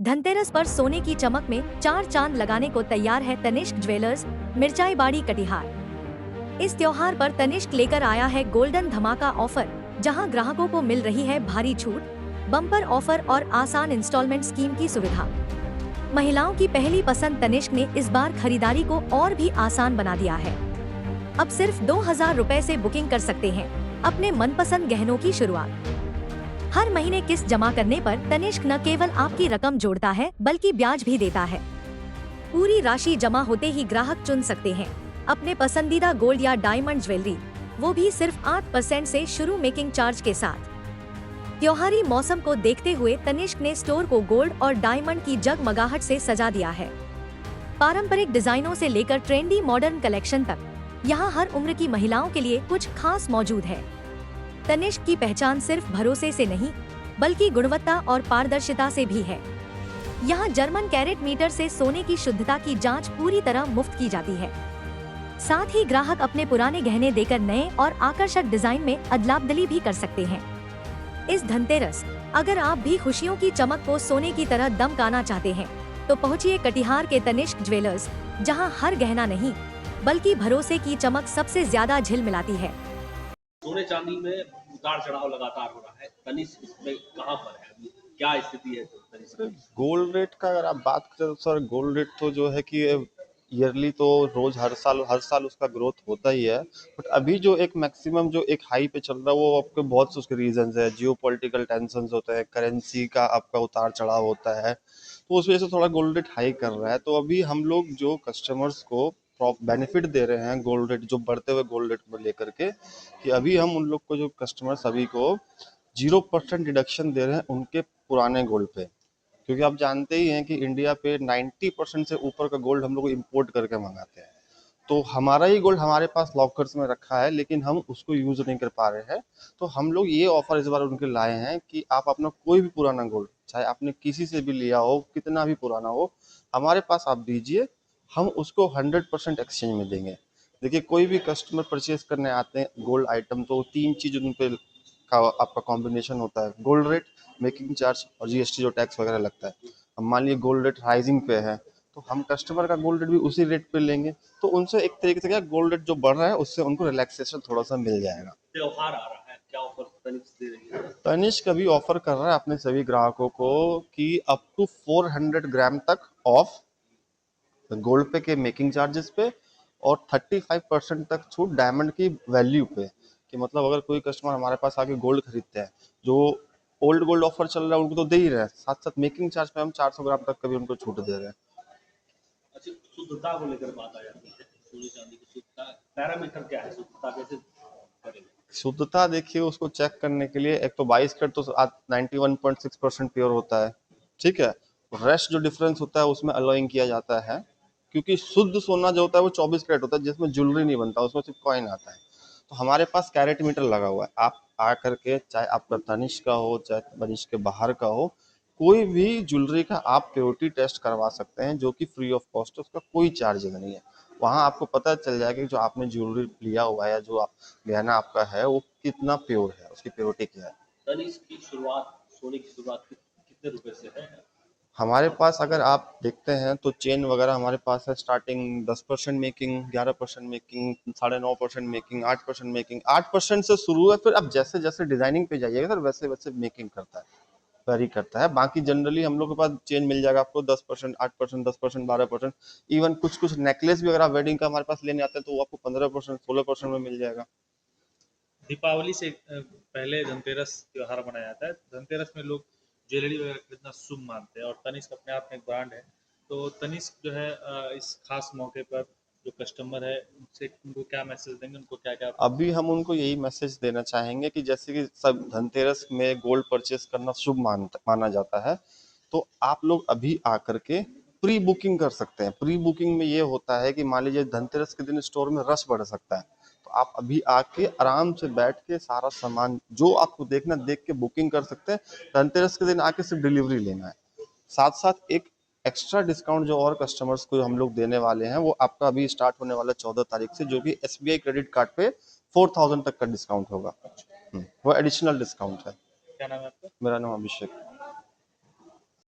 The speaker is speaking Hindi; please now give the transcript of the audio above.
धनतेरस पर सोने की चमक में चार चांद लगाने को तैयार है तनिष्क ज्वेलर्स, मिर्चाईबाड़ी कटिहार। इस त्योहार पर तनिष्क लेकर आया है गोल्डन धमाका ऑफर, जहां ग्राहकों को मिल रही है भारी छूट, बम्पर ऑफर और आसान इंस्टॉलमेंट स्कीम की सुविधा। महिलाओं की पहली पसंद तनिष्क ने इस बार खरीदारी को और भी आसान बना दिया है। अब सिर्फ 2000 रुपए से बुकिंग कर सकते हैं अपने मनपसंद गहनों की शुरुआत। हर महीने किस्त जमा करने पर तनिष्क न केवल आपकी रकम जोड़ता है बल्कि ब्याज भी देता है। पूरी राशि जमा होते ही ग्राहक चुन सकते हैं अपने पसंदीदा गोल्ड या डायमंड ज्वेलरी, वो भी सिर्फ 8% से शुरू मेकिंग चार्ज के साथ। त्योहारी मौसम को देखते हुए तनिष्क ने स्टोर को गोल्ड और डायमंड की जगमगाहट से सजा दिया है। पारंपरिक डिजाइनों से लेकर ट्रेंडी मॉडर्न कलेक्शन तक, यहाँ हर उम्र की महिलाओं के लिए कुछ खास मौजूद है। तनिष्क की पहचान सिर्फ भरोसे से नहीं बल्कि गुणवत्ता और पारदर्शिता से भी है। यहाँ जर्मन कैरेट मीटर से सोने की शुद्धता की जांच पूरी तरह मुफ्त की जाती है। साथ ही ग्राहक अपने पुराने गहने देकर नए और आकर्षक डिजाइन में अदला-बदली भी कर सकते हैं। इस धनतेरस अगर आप भी खुशियों की चमक को सोने की तरह दमकाना चाहते हैं तो पहुँचिए कटिहार के तनिष्क ज्वेलर्स, जहाँ हर गहना नहीं बल्कि भरोसे की चमक सबसे ज्यादा झिलमिलाती है। सोने चांदी में उतार चढ़ाव लगातार हो रहा है, तनिष्क इसमें कहाँ पर है अभी, क्या स्थिति है तनिष्क की? गोल्ड रेट का अगर आप बात करें तो सर गोल्ड रेट तो जो है कि ईयरली तो रोज हर साल उसका ग्रोथ होता ही है। बट अभी जो एक मैक्सिमम जो एक हाई पे चल रहा है वो आपके बहुत से उसके रीजंस है, जियो पॉलिटिकल टेंशन होते हैं, करेंसी का आपका उतार चढ़ाव होता है, तो उस वजह से थोड़ा गोल्ड रेट हाई कर रहा है। तो अभी हम लोग जो कस्टमर्स को बेनिफिट दे रहे हैं गोल्ड रेट जो बढ़ते हुए गोल्ड रेट को लेकर के, कि अभी हम उन लोग को जो कस्टमर सभी को 0% डिडक्शन दे रहे हैं उनके पुराने गोल्ड पे, क्योंकि आप जानते ही हैं कि इंडिया पे 90% से ऊपर का गोल्ड हम लोग इंपोर्ट करके मंगाते हैं। तो हमारा ही गोल्ड हमारे पास लॉकर्स में रखा है लेकिन हम उसको यूज नहीं कर पा रहे हैं। तो हम लोग ये ऑफर इस बार उनके लाए हैं कि आप अपना कोई भी पुराना गोल्ड, चाहे आपने किसी से भी लिया हो, कितना भी पुराना हो, हमारे पास आप दीजिए, हम उसको 100% एक्सचेंज में देंगे। देखिए, कोई भी कस्टमर परचेज करने आते हैं गोल्ड आइटम तो 3 चीज उन पे का आपका कॉम्बिनेशन होता है, गोल्ड रेट, मेकिंग चार्ज और जीएसटी जो टैक्स वगैरह लगता है। अब मान लीजिए गोल्ड रेट राइजिंग पे है तो हम कस्टमर का गोल्ड रेट भी उसी रेट पे लेंगे, तो उनसे एक तरीके से क्या गोल्ड रेट जो बढ़ रहा है उससे उनको रिलैक्सेशन थोड़ा सा मिल जाएगा। त्योहार आ रहा है, क्या ऑफर तनिष्क दे रही है? तनिष्क अभी ऑफर कर रहा है अपने सभी ग्राहकों को कि अप टू 400 ग्राम तक ऑफ गोल्ड पे के मेकिंग चार्जेस पे और 35% तक छूट डायमंड की वैल्यू पे। कि मतलब अगर कोई कस्टमर हमारे पास आके गोल्ड खरीदते हैं, जो ओल्ड गोल्ड ऑफर चल रहा है उनको तो दे ही रहे हैं, साथ साथ मेकिंग चार्ज पे हम 400 ग्राम तक का भी उनको छूट दे रहे हैं। अच्छा, शुद्धता को लेकर बात आ जाती है, सोने चांदी की शुद्धता पैरामीटर क्या है, शुद्धता कैसे करेंगे? शुद्धता देखिए, उसको चेक करने के लिए एक तो 22 कैरेट तो 91.6% प्योर होता है, ठीक है। रेस्ट जो डिफरेंस होता है उसमें अलोइंग किया जाता है, क्योंकि शुद्ध सोना जो होता है वो 24 कैरेट होता है जिसमें ज्वेलरी नहीं बनता, उसमें सिर्फ कॉइन आता है। तो हमारे पास कैरेट मीटर लगा हुआ है, आप आ करके चाहे आपका तनिष्क का हो चाहे तनिष्क के बाहर का हो, कोई भी ज्वेलरी का आप प्योरिटी टेस्ट करवा सकते हैं जो कि फ्री ऑफ कॉस्ट है, उसका कोई चार्ज नहीं है। वहाँ आपको पता चल जाएगा कि जो आपने ज्वेलरी लिया हुआ है या जो गहना आपका है वो कितना प्योर है, उसकी प्योरिटी क्या है। तनिष्क की शुरुआत, सोने की शुरुआत कितने रुपए से है? हमारे पास अगर आप देखते हैं तो चेन वगैरह हमारे पास है starting 10% making, 11% making, 9.5% making, 8% making, 8% से शुरू है। फिर अब जैसे जैसे डिजाइनिंग पे जाइएगा सर वैसे वैसे मेकिंग करता है, वेरी करता है। बाकी जनरली हम लोग के पास चेन मिल जाएगा आपको 10%, 8%, 10%, 12%। इवन कुछ कुछ नेकलेस भी अगर आप वेडिंग का हमारे पास लेने आते हैं तो वो आपको 15%, 16% में मिल जाएगा। दीपावली से पहले धनतेरस त्योहार मनाया जाता है। धनतेरस में लोग ज्वेलरी वगैरह खरीदना शुभ मानते हैं और तनिष्क अपने आप में एक ब्रांड है। तो तनिष्क जो है इस खास मौके पर जो कस्टमर है उनसे उनको क्या मैसेज देंगे, उनको क्या क्या? अभी हम उनको यही मैसेज देना चाहेंगे कि जैसे कि सब धनतेरस में गोल्ड परचेस करना शुभ माना जाता है, तो आप लोग अभी आकर के प्री बुकिंग कर सकते हैं। प्री बुकिंग में ये होता है कि मान लीजिए धनतेरस के दिन स्टोर में रश बढ़ सकता है, तो आप अभी आके आराम से बैठ के सारा सामान जो आपको देखना देख के बुकिंग कर सकते हैं। धनतेरस के दिन आके सिर्फ डिलीवरी लेना है। साथ साथ एक एक्स्ट्रा डिस्काउंट जो और कस्टमर्स को हम लोग देने वाले हैं वो आपका अभी स्टार्ट होने वाला 14 तारीख से, जो कि एसबीआई क्रेडिट कार्ड पे 4000 तक का डिस्काउंट होगा। वो एडिशनल डिस्काउंट है। क्या नाम है आपका? मेरा नाम अभिषेक।